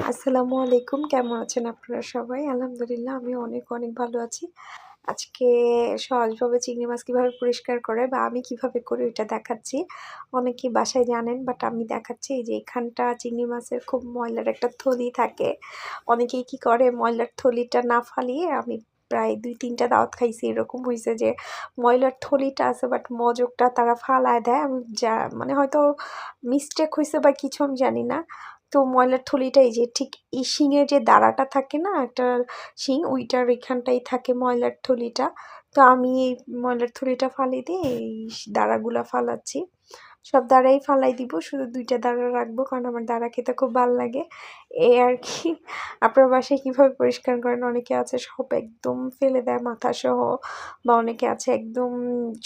আসসালামু আলাইকুম। কেমন আছেন আপনারা সবাই? আলহামদুলিল্লাহ আমি অনেক, অনেক ভালো আছি। আজকে সহজভাবে চিংড়ি মাছ কিভাবে পরিষ্কার করে বা আমি কিভাবে করি ওইটা দেখাচ্ছি। অনেকেই বাসায় জানেন বাট আমি দেখাচ্ছি। এই যে এখানটা চিংড়ি মাছের খুব ময়লার একটা থলি থাকে। অনেকেই কি করে ময়লার থলিটা না ফালিয়ে আমি প্রায় ২-৩ টা দাওয়াত খাইছি। এরকম হইছে যে ময়লার থলিটা আছে বাট মজকটা তারা ফালায় দেয়। আমি মানে হয়তো মিস্টেক হইছে বা কিছু আমি জানি না। তো ময়লার থলিটা এই যে ঠিক এই শিঙের যে দাঁড়াটা থাকে না একটা শিং ওইটার এখানটাই থাকে ময়লার থলিটা। তো আমি এই ময়লার থলিটা ফালিয়ে দিয়ে এই দাঁড়াগুলা ফালাচ্ছি। সব দাঁড়াই ফালাই দিব, শুধু ২ টা দাঁড়া রাখবো কারণ আমার দাঁড়া খেতে খুব ভাল লাগে। এই আর কি। আপনার বাসায় কিভাবে পরিষ্কার করেন? অনেকে আছে সব একদম ফেলে দেয় মাথাসহ বা অনেকে আছে একদম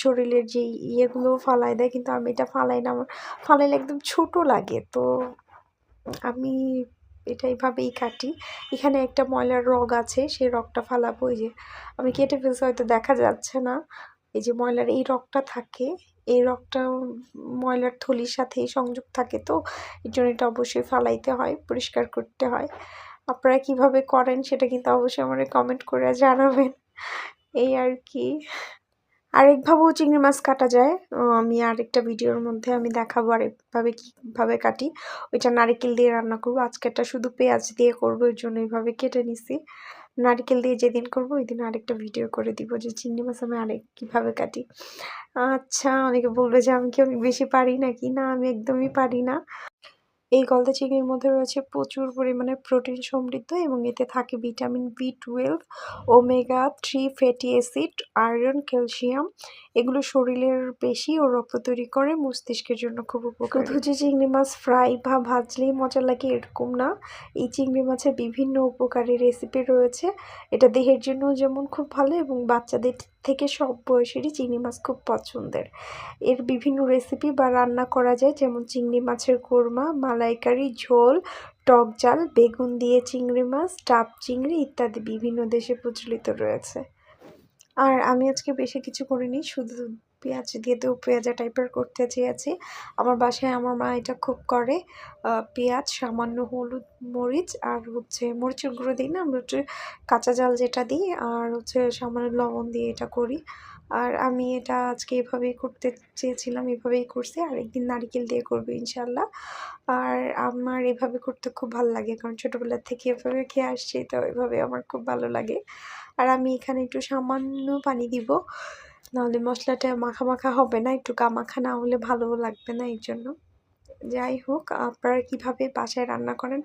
শরীরের যেই ইয়েগুলোও ফালায় দেয় কিন্তু আমি এটা ফালাই না। আমার ফালাইলে একদম ছোট লাগে। তো আমি এটা এভাবেই কাটি। এখানে একটা ময়লার রগ আছে, সেই রগটা ফালাবো। এই যে আমি কেটে ফেলছি হয়তো দেখা যাচ্ছে না। এই যে ময়লার এই রগটা থাকে, এই রগটা ময়লার থলির সাথেই সংযোগ থাকে তো এজন্য এটা অবশ্যই ফালাইতে হয়, পরিষ্কার করতে হয়। আপনারা কিভাবে করেন সেটা কিন্তু অবশ্যই আমারে কমেন্ট করে জানাবেন। এই আর কি। আরেকভাবেও চিংড়ি মাছ কাটা যায়। আমি আরেকটা ভিডিওর মধ্যে আমি দেখাবো আরেকভাবে কিভাবে কাটি। ওইটা নারিকেল দিয়ে রান্না করব। আজকেরটা শুধু পেঁয়াজ দিয়ে করব, এর জন্য এইভাবে কেটে নিছি। নারিকেল দিয়ে যেদিন করব ওইদিন আরেকটা ভিডিও করে দিব যে চিংড়ি মাছ আমি আরেক কিভাবে কাটি। আচ্ছা, অনেকে বলবে যে আমি কি অনেক বেশি পারি নাকি? না, আমি একদমই পারি না। এই গলদা চিংড়ির মধ্যে রয়েছে প্রচুর পরিমাণে প্রোটিন সমৃদ্ধ এবং এতে থাকে vitamin B12, omega 3 fatty acid, iron, calcium. এগুলো শরীরের পেশি ও রক্ত তৈরি করে, মস্তিষ্কের জন্য খুব উপকারী। শুধু যে চিংড়ি মাছ ফ্রাই বা ভাজলেই মজা লাগে এরকম না। এই চিংড়ি মাছের বিভিন্ন উপকারী রেসিপি রয়েছে। এটা দেহের জন্য যেমন খুব ভালো এবং বাচ্চাদের থেকে সব বয়সেরই চিংড়ি মাছ খুব পছন্দের। এর বিভিন্ন রেসিপি বা রান্না করা যায়, যেমন চিংড়ি মাছের কোরমা, মালাইকারি, ঝোল, টক ঝাল, বেগুন দিয়ে চিংড়ি মাছ, ডাব চিংড়ি ইত্যাদি বিভিন্ন দেশে প্রচলিত রয়েছে। আর আমি আজকে বেশি কিছু করিনি, শুধু পেঁয়াজ দিয়ে তো পেঁয়াজা টাইপের করতে চেয়েছি। আমার বাসায় আমার মা এটা খুব করে। পেঁয়াজ, সামান্য হলুদ, মরিচ আর হচ্ছে মরিচের গুঁড়ো দিই না, আমরা হচ্ছে কাঁচা ঝাল যেটা দিই আর হচ্ছে সামান্য লবণ দিয়ে এটা করি। আর আমি এটা আজকে এভাবেই করতে চেয়েছিলাম, এভাবেই করছি। আরেকদিন নারিকেল দিয়ে করবো ইনশাল্লাহ। আর আমার এভাবে করতে খুব ভালো লাগে কারণ ছোটোবেলা থেকে এভাবে খেয়ে আসছি, তো এভাবে আমার খুব ভালো লাগে। আর আমি এখানে একটু সামান্য পানি দিব, নাহলে মশলাটা মাখা মাখা হবে না, একটু গামাখা না হলে ভালো লাগবে না, এই জন্য। যাই হোক, আপনারা কিভাবে বাসায় রান্না করেন